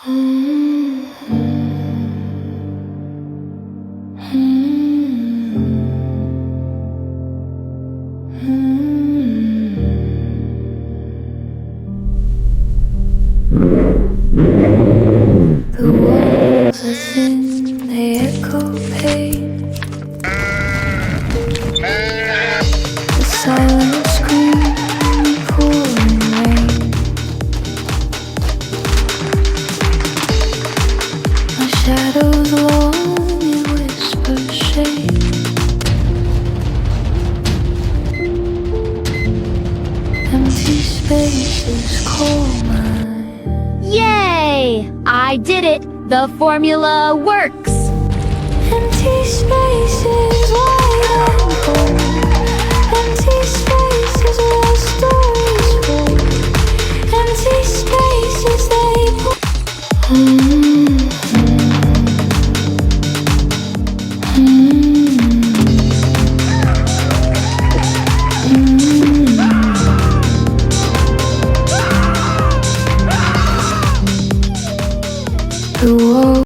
The walls are thin, they echo pain. The silent scream, pouring rain. My shadows long, you whisper shame. Empty spaces call mine. Yay! I did it! The formula works! Empty spaces wide and cold. Empty spaces where stories roll. Empty spaces they The world